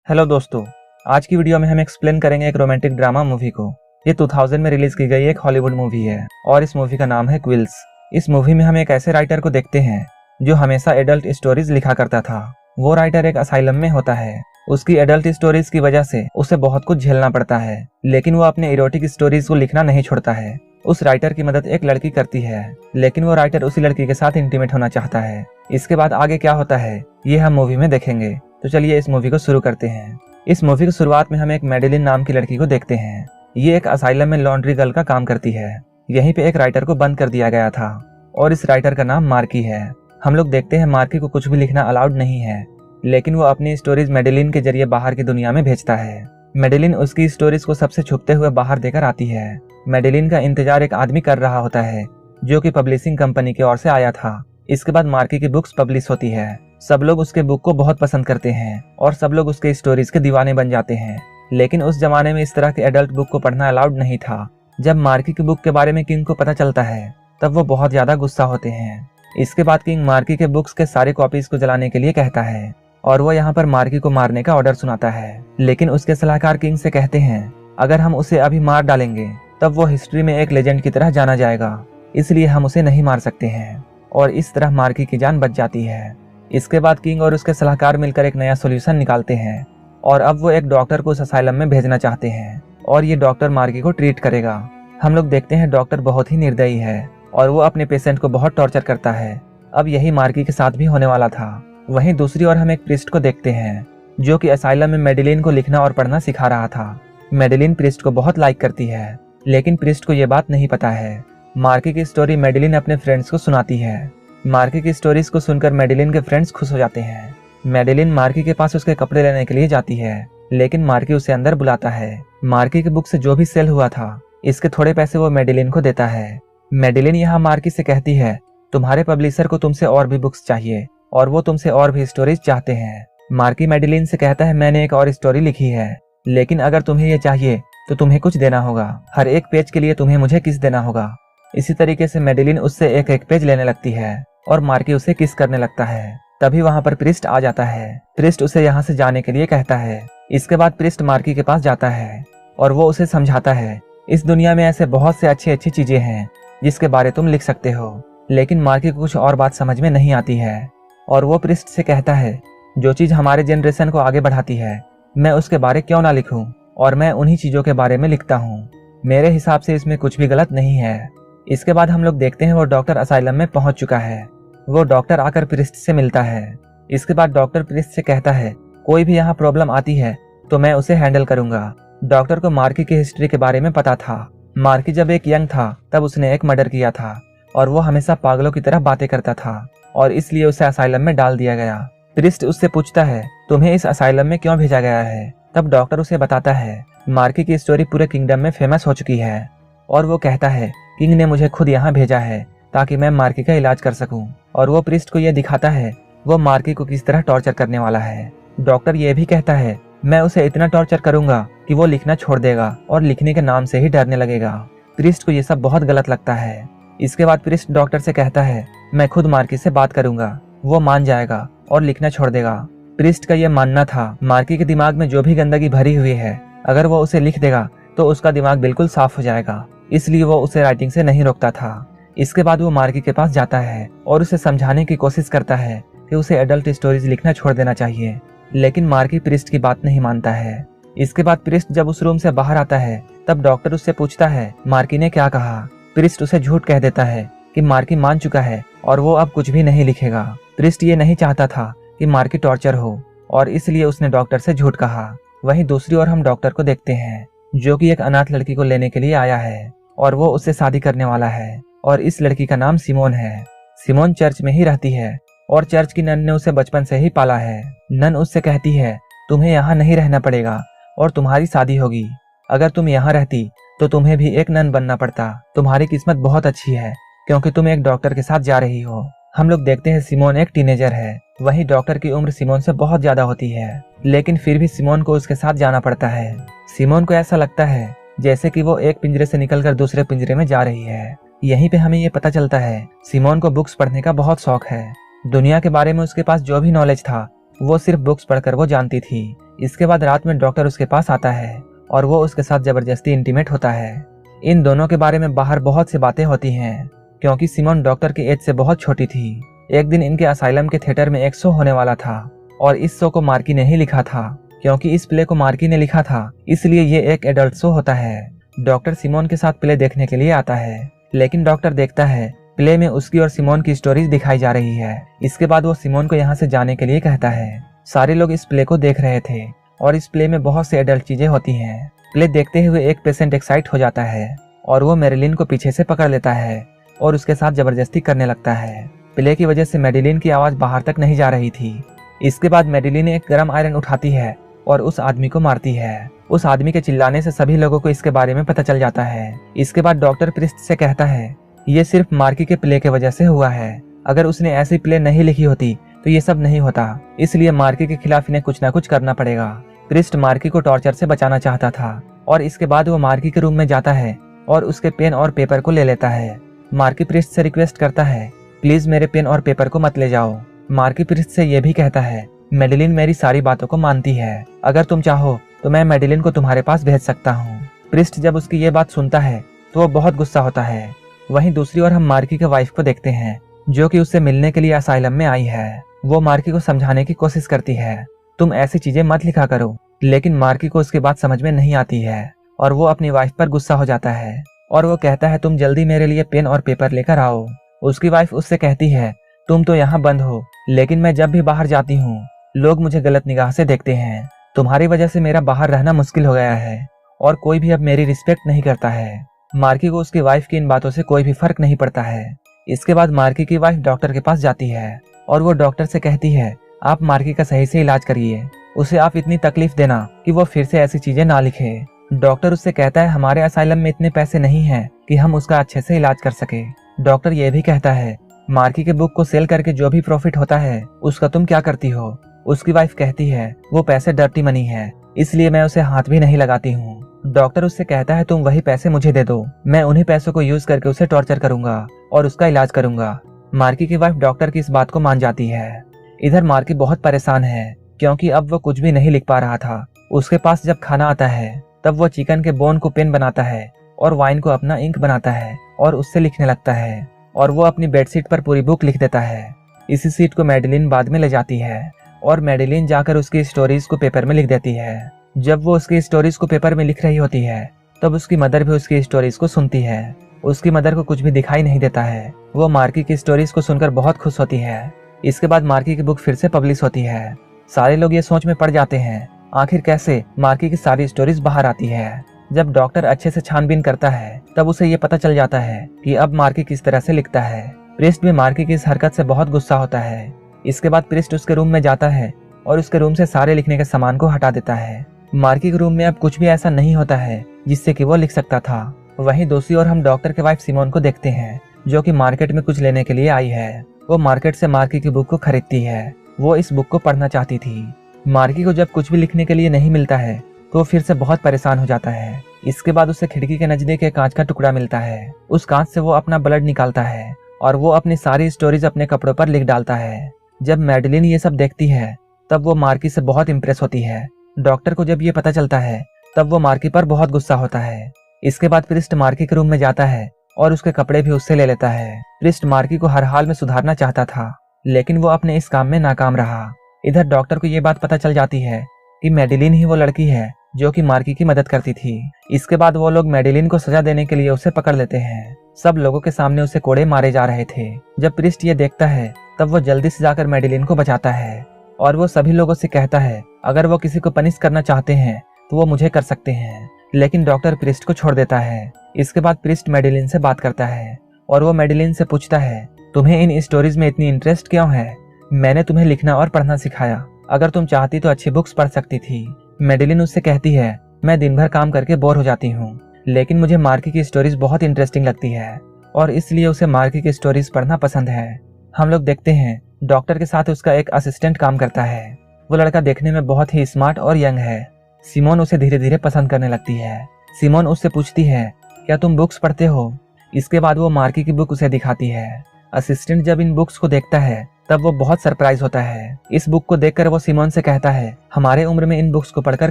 Hello दोस्तों, आज की वीडियो में हम एक्सप्लेन करेंगे एक रोमांटिक ड्रामा मूवी को। ये 2000 में रिलीज की गई एक हॉलीवुड मूवी है और इस मूवी का नाम है क्विल्स। इस मूवी में हम एक ऐसे राइटर को देखते हैं जो हमेशा एडल्ट स्टोरीज लिखा करता था। वो राइटर एक असाइलम में होता है। उसकी एडल्ट स्टोरीज की वजह से उसे बहुत कुछ झेलना पड़ता है, लेकिन वो अपने इरोटिक स्टोरीज को लिखना नहीं छोड़ता है। उस राइटर की मदद एक लड़की करती है, लेकिन वो राइटर उसी लड़की के साथ इंटीमेट होना चाहता है। इसके बाद आगे क्या होता है ये हम मूवी में देखेंगे। तो चलिए इस मूवी को शुरू करते हैं। इस मूवी की शुरुआत में हम एक मेडेलिन नाम की लड़की को देखते हैं। ये एक असाइलम में लॉन्ड्री गर्ल का काम करती है। यहीं पे एक राइटर को बंद कर दिया गया था और इस राइटर का नाम मार्की है। हम लोग देखते हैं मार्की को कुछ भी लिखना अलाउड नहीं है, लेकिन वो अपनी स्टोरीज मेडेलिन के जरिए बाहर की दुनिया में भेजता है। मेडेलिन उसकी स्टोरीज को सबसे छुपते हुए बाहर देकर आती है। मेडेलिन का इंतजार एक आदमी कर रहा होता है जो कि पब्लिशिंग कंपनी की ओर से आया था। इसके बाद मार्की की बुक्स पब्लिश होती है। सब लोग उसके बुक को बहुत पसंद करते हैं और सब लोग उसके स्टोरीज के दीवाने बन जाते हैं। लेकिन उस जमाने में इस तरह के एडल्ट बुक को पढ़ना अलाउड नहीं था। जब मार्की की बुक के बारे में किंग को पता चलता है तब वो बहुत ज्यादा गुस्सा होते हैं। इसके बाद किंग मार्की के बुक्स के सारे कॉपीज को जलाने के लिए कहता है और वो यहाँ पर मार्की को मारने का ऑर्डर सुनाता है। लेकिन उसके सलाहकार किंग से कहते हैं अगर हम उसे अभी मार डालेंगे तब वो हिस्ट्री में एक लेजेंड की तरह जाना जाएगा, इसलिए हम उसे नहीं मार सकते हैं। और इस तरह मार्की की जान बच जाती है। इसके बाद किंग और उसके सलाहकार मिलकर एक नया सॉल्यूशन निकालते हैं और अब वो एक डॉक्टर को उस असाइलम में भेजना चाहते हैं और ये डॉक्टर मार्की को ट्रीट करेगा। हम लोग देखते हैं डॉक्टर बहुत ही निर्दयी है और वो अपने पेशेंट को बहुत टॉर्चर करता है। अब यही मार्की के साथ भी होने वाला था। वहीं दूसरी ओर हम एक प्रिस्ट को देखते हैं जो कि असाइलम में मेडेलिन को लिखना और पढ़ना सिखा रहा था। मेडेलिन प्रिस्ट को बहुत लाइक करती है, लेकिन प्रिस्ट को ये बात नहीं पता है। मार्की की स्टोरी मेडेलिन अपने फ्रेंड्स को सुनाती है। मार्की की स्टोरीज को सुनकर मेडेलिन के फ्रेंड्स खुश हो जाते हैं। मेडेलिन मार्की के पास उसके कपड़े लेने के लिए जाती है, लेकिन मार्की उसे अंदर बुलाता है। मार्की की बुक से जो भी सेल हुआ था इसके थोड़े पैसे वो मेडेलिन को देता है। मेडेलिन यहाँ मार्की से कहती है तुम्हारे पब्लिशर को तुमसे और भी बुक्स चाहिए और वो तुमसे और भी स्टोरीज चाहते हैं। मार्की मेडेलिन से कहता है मैंने एक और स्टोरी लिखी है, लेकिन अगर तुम्हें ये चाहिए तो तुम्हें कुछ देना होगा। हर एक पेज के लिए तुम्हें मुझे किस देना होगा। इसी तरीके से मेडेलिन उससे एक एक पेज लेने लगती है और मार्की उसे किस करने लगता है। तभी वहाँ पर प्रिस्ट आ जाता है। प्रिस्ट उसे यहाँ से जाने के लिए कहता है। इसके बाद प्रिस्ट मार्की के पास जाता है और वो उसे समझाता है इस दुनिया में ऐसे बहुत से अच्छी अच्छी चीजें हैं जिसके बारे तुम लिख सकते हो। लेकिन मार्की को कुछ और बात समझ में नहीं आती है और वो प्रिस्ट से कहता है जो चीज हमारे जनरेशन को आगे बढ़ाती है मैं उसके बारे क्यों ना लिखूं, और मैं उन्हीं चीजों के बारे में लिखता हूँ। मेरे हिसाब से इसमें कुछ भी गलत नहीं है। इसके बाद हम लोग देखते हैं वो डॉक्टर असाइलम में पहुंच चुका है। वो डॉक्टर आकर प्रिस्ट से मिलता है। इसके बाद डॉक्टर प्रिस्ट से कहता है कोई भी यहाँ प्रॉब्लम आती है तो मैं उसे हैंडल करूंगा। डॉक्टर को मार्की की हिस्ट्री के बारे में पता था। मार्की जब एक यंग था तब उसने एक मर्डर किया था और वो हमेशा पागलों की तरह बातें करता था और इसलिए उसे असाइलम में डाल दिया गया। प्रिस्ट उससे पूछता है तुम्हें इस असाइलम में क्यों भेजा गया है। तब डॉक्टर उसे बताता है मार्की की स्टोरी पूरे किंगडम में फेमस हो चुकी है और वो कहता है किंग ने मुझे खुद यहाँ भेजा है ताकि मैं मार्की का इलाज कर सकूं। और वो प्रिस्ट को यह दिखाता है वो मार्की को किस तरह टॉर्चर करने वाला है। डॉक्टर ये भी कहता है मैं उसे इतना टॉर्चर करूंगा कि वो लिखना छोड़ देगा और लिखने के नाम से ही डरने लगेगा। प्रिस्ट को ये सब बहुत गलत लगता है। इसके बाद प्रिस्ट डॉक्टर से कहता है मैं खुद मार्की से बात करूंगा, वो मान जाएगा और लिखना छोड़ देगा। प्रिस्ट का यह मानना था मार्की के दिमाग में जो भी गंदगी भरी हुई है अगर वो उसे लिख देगा तो उसका दिमाग बिल्कुल साफ हो जाएगा, इसलिए वो उसे राइटिंग से नहीं रोकता था। इसके बाद वो मार्की के पास जाता है और उसे समझाने की कोशिश करता है कि उसे एडल्ट स्टोरीज लिखना छोड़ देना चाहिए, लेकिन मार्की प्रिस्ट की बात नहीं मानता है। इसके बाद प्रिस्ट जब उस रूम से बाहर आता है तब डॉक्टर उससे पूछता है मार्की ने क्या कहा। प्रिस्ट उसे झूठ कह देता है कि मार्की मान चुका है और वो अब कुछ भी नहीं लिखेगा। प्रिस्ट ये नहीं चाहता था कि मार्की टॉर्चर हो और इसलिए उसने डॉक्टर से झूठ कहा। वहीं दूसरी ओर हम डॉक्टर को देखते हैं जो कि एक अनाथ लड़की को लेने के लिए आया है और वो उससे शादी करने वाला है और इस लड़की का नाम सिमोन है। सिमोन चर्च में ही रहती है और चर्च की नन ने उसे बचपन से ही पाला है। नन उससे कहती है तुम्हें यहाँ नहीं रहना पड़ेगा और तुम्हारी शादी होगी। अगर तुम यहाँ रहती तो तुम्हें भी एक नन बनना पड़ता। तुम्हारी किस्मत बहुत अच्छी है क्योंकि तुम एक डॉक्टर के साथ जा रही हो। हम लोग देखते हैं सिमोन एक टीनेजर है। वहीं डॉक्टर की उम्र सिमोन से बहुत ज्यादा होती है, लेकिन फिर भी सिमोन को उसके साथ जाना पड़ता है। सिमोन को ऐसा लगता है जैसे कि वो एक पिंजरे से निकलकर दूसरे पिंजरे में जा रही है। यहीं पे हमें ये पता चलता है सिमोन को बुक्स पढ़ने का बहुत शौक है। दुनिया के बारे में उसके पास जो भी नॉलेज था वो सिर्फ बुक्स पढ़कर वो जानती थी। इसके बाद रात में डॉक्टर उसके पास आता है और वो उसके साथ जबरदस्ती इंटीमेट होता है। इन दोनों के बारे में बाहर बहुत सी बातें होती हैं, क्योंकि सिमोन डॉक्टर की एज से बहुत छोटी थी। एक दिन इनके असाइलम के थिएटर में एक शो होने वाला था और इस शो को मार्की ने ही लिखा था। क्योंकि इस प्ले को मार्की ने लिखा था, इसलिए ये एक एडल्ट शो होता है। डॉक्टर सिमोन के साथ प्ले देखने के लिए आता है, लेकिन डॉक्टर देखता है प्ले में उसकी और सिमोन की स्टोरीज दिखाई जा रही है। इसके बाद वो सिमोन को यहाँ से जाने के लिए कहता है। सारे लोग इस प्ले को देख रहे थे और इस प्ले में बहुत से एडल्ट चीजें होती हैं। प्ले देखते हुए एक पेशेंट एक्साइट हो जाता है और वो मैरिलिन को पीछे से पकड़ लेता है और उसके साथ जबरदस्ती करने लगता है। प्ले की वजह से मैडिलिन की आवाज बाहर तक नहीं जा रही थी। इसके बाद मैडिलिन एक गर्म आयरन उठाती है और उस आदमी को मारती है। उस आदमी के चिल्लाने से सभी लोगों को इसके बारे में पता चल जाता है। इसके बाद डॉक्टर प्रिस्ट से कहता है ये सिर्फ मार्की के प्ले के वजह से हुआ है। अगर उसने ऐसी प्ले नहीं लिखी होती तो ये सब नहीं होता, इसलिए मार्की के खिलाफ इन्हें कुछ ना कुछ करना पड़ेगा। प्रिस्ट मार्की को टॉर्चर से बचाना चाहता था और इसके बाद वो मार्की के रूम में जाता है और उसके पेन और पेपर को ले लेता है। मार्की प्रिस्ट से रिक्वेस्ट करता है प्लीज मेरे पेन और पेपर को मत ले जाओ। मार्की प्रिस्ट से ये भी कहता है मैडिलिन मेरी सारी बातों को मानती है, अगर तुम चाहो तो मैं मैडिलिन को तुम्हारे पास भेज सकता हूँ। प्रिस्ट जब उसकी ये बात सुनता है तो वो बहुत गुस्सा होता है। वहीं दूसरी ओर हम मार्की के वाइफ को देखते हैं, जो कि उससे मिलने के लिए असाइलम में आई है। वो मार्की को समझाने की कोशिश करती है तुम ऐसी चीजें मत लिखा करो, लेकिन मार्की को उसकी बात समझ में नहीं आती है और वो अपनी वाइफ पर गुस्सा हो जाता है और वो कहता है तुम जल्दी मेरे लिए पेन और पेपर लेकर आओ। उसकी वाइफ उससे कहती है तुम तो यहाँ बंद हो, लेकिन मैं जब भी बाहर जाती हूँ लोग मुझे गलत निगाह से देखते हैं। तुम्हारी वजह से मेरा बाहर रहना मुश्किल हो गया है और कोई भी अब मेरी रिस्पेक्ट नहीं करता है। मार्की को उसकी वाइफ की इन बातों से कोई भी फर्क नहीं पड़ता है। इसके बाद मार्की की वाइफ डॉक्टर के पास जाती है और वो डॉक्टर से कहती है आप मार्की का सही से इलाज करिए, उसे आप इतनी तकलीफ देना कि वो फिर से ऐसी चीजें ना लिखे। डॉक्टर उससे कहता है हमारे असाइलम में इतने पैसे नहीं हैं कि हम उसका अच्छे से इलाज कर सके। डॉक्टर ये भी कहता है मार्की के बुक को सेल करके जो भी प्रॉफिट होता है उसका तुम क्या करती हो। उसकी वाइफ कहती है वो पैसे डर्टी मनी है, इसलिए मैं उसे हाथ भी नहीं लगाती हूँ। डॉक्टर उससे कहता है तुम वही पैसे मुझे दे दो, मैं उन्हीं पैसों को यूज करके उसे टॉर्चर करूंगा और उसका इलाज करूंगा। मार्की की वाइफ डॉक्टर की इस बात को मान जाती है। इधर मार्की बहुत परेशान है, क्योंकि अब वो कुछ भी नहीं लिख पा रहा था। उसके पास जब खाना आता है तब वो चिकन के बोन को पेन बनाता है और वाइन को अपना इंक बनाता है और उससे लिखने लगता है और वो अपनी बेडशीट पर पूरी बुक लिख देता है। इसी सीट को मैडिलिन बाद में ले जाती है और मैडिलिन जाकर उसकी स्टोरीज को पेपर में लिख देती है। जब वो उसकी स्टोरीज को पेपर में लिख रही होती है तब उसकी मदर भी उसकी स्टोरीज को सुनती है। उसकी मदर को कुछ भी दिखाई नहीं देता है। वो मार्की की स्टोरीज को सुनकर बहुत खुश होती है। इसके बाद मार्की की बुक फिर से पब्लिश होती है। सारे लोग ये सोच में पड़ जाते हैं आखिर कैसे मार्की की सारी स्टोरीज बाहर आती है। जब डॉक्टर अच्छे से छानबीन करता है तब उसे ये पता चल जाता है कि अब मार्की किस तरह से लिखता है। प्रिस्ट भी मार्की की इस हरकत से बहुत गुस्सा होता है। इसके बाद प्रिस्ट उसके रूम में जाता है और उसके रूम से सारे लिखने के सामान को हटा देता है। मार्की के रूम में अब कुछ भी ऐसा नहीं होता है जिससे कि वो लिख सकता था। वहीं दूसरी ओर हम डॉक्टर के वाइफ सिमोन को देखते हैं, जो कि मार्केट में कुछ लेने के लिए आई है। वो मार्केट से मार्की की बुक को खरीदती है। वो इस बुक को पढ़ना चाहती थी। मार्की को जब कुछ भी लिखने के लिए नहीं मिलता है तो फिर से बहुत परेशान हो जाता है। इसके बाद उसे खिड़की के नजदीक एक कांच का टुकड़ा मिलता है। उस कांच से वो अपना ब्लड निकालता है और वो अपनी सारी स्टोरीज अपने कपड़ों पर लिख डालता है। जब मैडिलिन ये सब देखती है तब वो मार्की से बहुत इम्प्रेस होती है। डॉक्टर को जब ये पता चलता है तब वो मार्की पर बहुत गुस्सा होता है। इसके बाद प्रिस्ट मार्की के रूम में जाता है और उसके कपड़े भी उससे ले लेता है। प्रिस्ट मार्की को हर हाल में सुधारना चाहता था, लेकिन वो अपने इस काम में नाकाम रहा। इधर डॉक्टर को ये बात पता चल जाती है कि मैडिलिन ही वो लड़की है जो कि मार्की की मदद करती थी। इसके बाद वो लोग मैडिलिन को सजा देने के लिए उसे पकड़ लेते हैं। सब लोगों के सामने उसे कोड़े मारे जा रहे थे। जब प्रिस्ट ये देखता है तब वो जल्दी से जाकर मैडिलिन को बचाता है और वो सभी लोगों से कहता है अगर वो किसी को पनिश करना चाहते हैं तो वो मुझे कर सकते हैं, लेकिन डॉक्टर प्रिस्ट को छोड़ देता है। इसके बाद प्रिस्ट मैडिलिन से बात करता है और वो मैडिलिन से पूछता है तुम्हें इन स्टोरीज में इतनी इंटरेस्ट क्यों है? मैंने तुम्हें लिखना और पढ़ना सिखाया, अगर तुम चाहती तो अच्छी बुक्स पढ़ सकती थी। मैडिलिन उससे कहती है मैं दिन भर काम करके बोर हो जाती हूँ, लेकिन मुझे मार्की की स्टोरीज बहुत इंटरेस्टिंग लगती है और इसलिए उसे मार्की की स्टोरीज पढ़ना पसंद है। हम लोग देखते हैं डॉक्टर के साथ उसका एक असिस्टेंट काम करता है। वो लड़का देखने में बहुत ही स्मार्ट और यंग है। सिमोन उसे धीरे धीरे पसंद करने लगती है। सिमोन उससे पूछती है क्या तुम बुक्स पढ़ते हो? इसके बाद वो मार्की की बुक उसे दिखाती है। असिस्टेंट जब इन बुक्स को देखता है तब वो बहुत सरप्राइज होता है। इस बुक को देखकर वो सिमोन से कहता है, हमारे उम्र में इन बुक्स को पढ़कर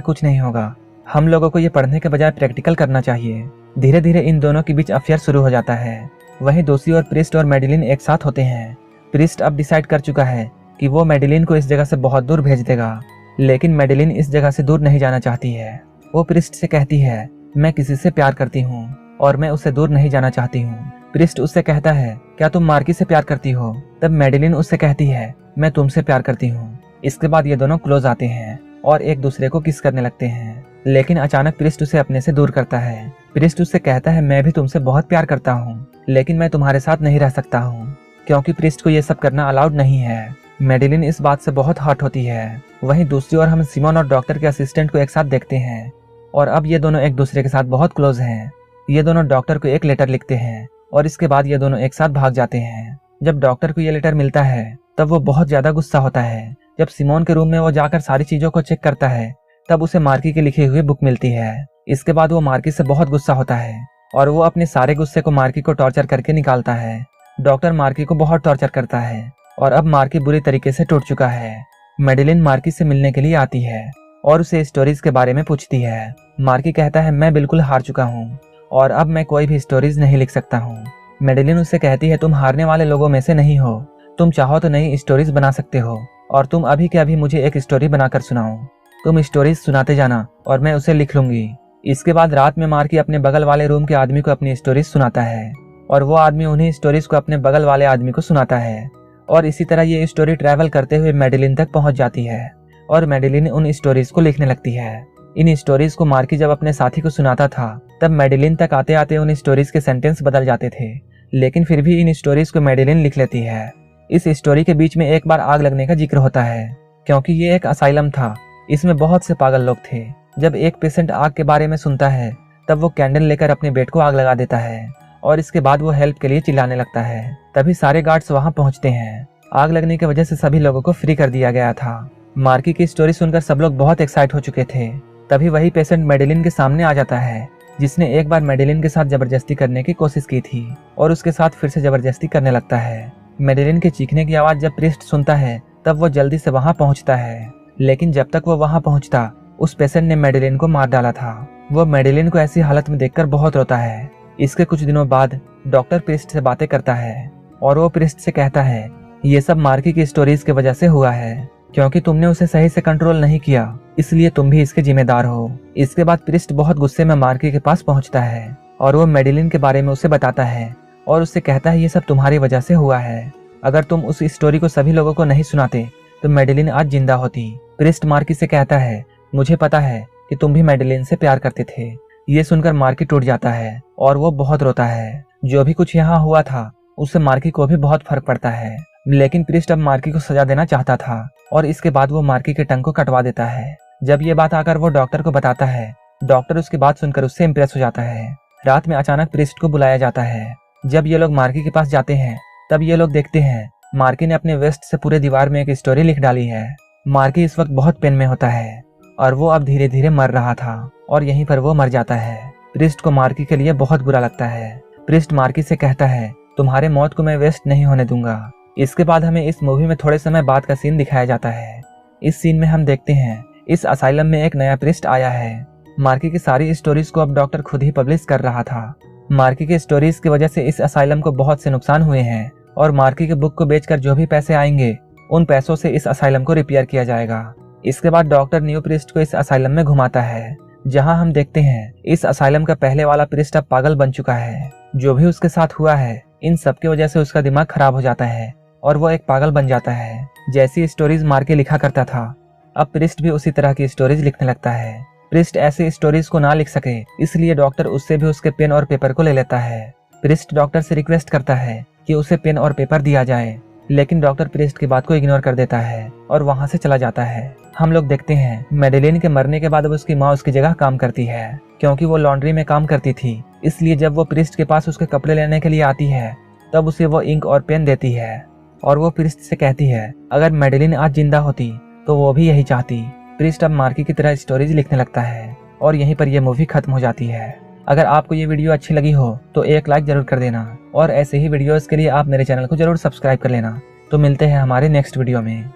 कुछ नहीं होगा, हम लोगों को ये पढ़ने के बजाय प्रैक्टिकल करना चाहिए। धीरे धीरे इन दोनों के बीच अफेयर शुरू हो जाता है। वहीं दूसरी ओर प्रिस्ट और मेडिलिन एक साथ होते हैं। प्रिस्ट अब डिसाइड कर चुका है कि वो मेडिलिन को इस जगह से बहुत दूर भेज देगा, लेकिन मेडिलिन इस जगह से दूर नहीं जाना चाहती है। वो प्रिस्ट से कहती है, मैं किसी से प्यार करती हूँ और मैं उससे दूर नहीं जाना चाहती हूँ। प्रिस्ट उससे कहता है, क्या तुम मार्की से प्यार करती हो? तब मेडिलिन उससे कहती है, मैं तुमसे प्यार करती हूँ। इसके बाद ये दोनों क्लोज आते हैं और एक दूसरे को किस करने लगते हैं, लेकिन अचानक प्रिस्ट उसे अपने से दूर करता है। प्रिस्ट उससे कहता है, मैं भी तुमसे बहुत प्यार करता हूँ, लेकिन मैं तुम्हारे साथ नहीं रह सकता हूँ, क्योंकि प्रिस्ट को ये सब करना अलाउड नहीं है। मेडिलिन इस बात से बहुत हर्ट होती है। वहीं दूसरी ओर हम सिमोन और डॉक्टर के असिस्टेंट को एक साथ देखते हैं और अब ये दोनों एक दूसरे के साथ बहुत क्लोज हैं। ये दोनों डॉक्टर को एक लेटर लिखते हैं और इसके बाद ये दोनों एक साथ भाग जाते हैं। जब डॉक्टर को ये लेटर मिलता है तब वो बहुत ज्यादा गुस्सा होता है। जब सिमोन के रूम में वो जाकर सारी चीजों को चेक करता है तब उसे मार्की की लिखी हुई बुक मिलती है। इसके बाद वो मार्की से बहुत गुस्सा होता है और वो अपने सारे गुस्से को मार्की को टॉर्चर करके निकालता है। डॉक्टर मार्की को बहुत टॉर्चर करता है और अब मार्की बुरी तरीके से टूट चुका है। मेडिलिन मार्की से मिलने के लिए आती है और उसे स्टोरीज के बारे में पूछती है। मार्की कहता है, मैं बिल्कुल हार चुका हूँ और अब मैं कोई भी स्टोरीज नहीं लिख सकता हूँ। मेडिलिन उससे कहती है, तुम हारने वाले लोगों में से नहीं हो, तुम चाहो तो नई स्टोरीज बना सकते हो और तुम अभी के अभी मुझे एक स्टोरी बनाकर सुनाओ। तुम स्टोरीज सुनाते जाना और मैं उसे लिख लूंगी। इसके बाद रात में मार्की अपने बगल वाले रूम के आदमी को अपनी स्टोरीज सुनाता है और वो आदमी उन्हीं स्टोरीज को अपने बगल वाले आदमी को सुनाता है और इसी तरह ये स्टोरी ट्रैवल करते हुए मेडिलिन तक पहुंच जाती है और मेडिलिन उन स्टोरीज को लिखने लगती है। इन स्टोरीज को मार्की जब अपने साथी को सुनाता था तब मेडिलिन तक आते आते उन स्टोरीज के सेंटेंस बदल जाते थे, लेकिन फिर भी इन स्टोरीज को मेडिलिन लिख लेती है। इस स्टोरी के बीच में एक बार आग लगने का जिक्र होता है, क्योंकि ये एक असाइलम था, इसमें बहुत से पागल लोग थे। जब एक पेशेंट आग के बारे में सुनता है तब वो कैंडल लेकर अपने बेड को आग लगा देता है और इसके बाद वो हेल्प के लिए चिल्लाने लगता है। तभी सारे गार्ड्स वहां पहुंचते हैं। आग लगने की वजह से सभी लोगों को फ्री कर दिया गया था। मार्की की स्टोरी सुनकर सब लोग बहुत एक्साइट हो चुके थे। तभी वही पेशेंट मेडिलिन के सामने आ जाता है जिसने एक बार मेडिलिन के साथ जबरदस्ती करने की कोशिश की थी और उसके साथ फिर से जबरदस्ती करने लगता है। मेडिलिन के चीखने की आवाज जब प्रिस्ट सुनता है तब वो जल्दी से वहां पहुंचता है, लेकिन जब तक वो वहां पहुंचता उस पेशेंट ने मेडिलिन को मार डाला था। वो मेडिलिन को ऐसी हालत में देखकर बहुत रोता है। इसके कुछ दिनों बाद डॉक्टर प्रिस्ट से बातें करता है और वो प्रिस्ट से कहता है, ये सब मार्की की स्टोरीज की वजह से हुआ है, क्योंकि तुमने उसे सही से कंट्रोल नहीं किया, इसलिए तुम भी इसके जिम्मेदार हो। इसके बाद प्रिस्ट बहुत गुस्से में मार्की के पास पहुंचता है और वो मेडिलिन के बारे में उसे बताता है और उससे कहता है, ये सब तुम्हारी वजह से हुआ है। अगर तुम उस स्टोरी को सभी लोगों को नहीं सुनाते तो मेडिलिन आज जिंदा होती। प्रिस्ट मार्की से कहता है, मुझे पता है कि तुम भी मेडिलिन से प्यार करते थे। ये सुनकर मार्की टूट जाता है और वो बहुत रोता है। जो भी कुछ यहाँ हुआ था उससे मार्की को भी बहुत फर्क पड़ता है, लेकिन प्रिस्ट अब मार्की को सजा देना चाहता था और इसके बाद वो मार्की के टंग को कटवा देता है। जब ये बात आकर वो डॉक्टर को बताता है, डॉक्टर उसकी बात सुनकर उससे इम्प्रेस हो जाता है। रात में अचानक प्रिस्ट को बुलाया जाता है। जब ये लोग मार्की के पास जाते हैं तब ये लोग देखते हैं मार्की ने अपने वेस्ट से पूरे दीवार में एक स्टोरी लिख डाली है। मार्की इस वक्त बहुत पेन में होता है और वो अब धीरे धीरे मर रहा था और यहीं पर वो मर जाता है। प्रिस्ट को मार्की के लिए बहुत बुरा लगता है। प्रिस्ट मार्की से कहता है, तुम्हारे मौत को मैं वेस्ट नहीं होने दूंगा। इसके बाद हमें इस मूवी में थोड़े समय बाद का सीन दिखाया जाता है। इस सीन में हम देखते हैं इस असाइलम में एक नया प्रिस्ट आया है। मार्की की सारी स्टोरीज को अब डॉक्टर खुद ही पब्लिश कर रहा था। मार्की की स्टोरीज की वजह से इस असाइलम को बहुत से नुकसान हुए हैं और मार्की के बुक को बेचकर जो भी पैसे आएंगे उन पैसों से इस असाइलम को रिपेयर किया जाएगा। इसके बाद डॉक्टर न्यू प्रिस्ट को इस असाइलम में घुमाता है, जहां हम देखते हैं इस असाइलम का पहले वाला प्रिस्ट अब पागल बन चुका है। जो भी उसके साथ हुआ है इन सब की वजह से उसका दिमाग खराब हो जाता है और वो एक पागल बन जाता है। जैसी स्टोरीज मार्की लिखा करता था अब प्रिस्ट भी उसी तरह की स्टोरीज लिखने लगता है। प्रिस्ट ऐसी स्टोरीज को ना लिख सके इसलिए डॉक्टर उससे भी उसके पेन और पेपर को ले लेता है। प्रिस्ट डॉक्टर से रिक्वेस्ट करता है कि उसे पेन और पेपर दिया जाए, लेकिन डॉक्टर प्रिस्ट की बात को इग्नोर कर देता है और वहां से चला जाता है। हम लोग देखते हैं मेडिलिन के मरने के बाद अब उसकी माँ उसकी जगह काम करती है, क्योंकि वो लॉन्ड्री में काम करती थी। इसलिए जब वो प्रिस्ट के पास उसके कपड़े लेने के लिए आती है तब उसे वो इंक और पेन देती है और वो प्रिस्ट से कहती है, अगर मेडिलिन आज जिंदा होती तो वो भी यही चाहती। प्रिस्ट अब मार्की की तरह स्टोरीज लिखने लगता है और यहीं पर यह मूवी खत्म हो जाती है। अगर आपको ये वीडियो अच्छी लगी हो तो एक लाइक जरूर कर देना और ऐसे ही वीडियोस के लिए आप मेरे चैनल को जरूर सब्सक्राइब कर लेना। तो मिलते हैं हमारे नेक्स्ट वीडियो में।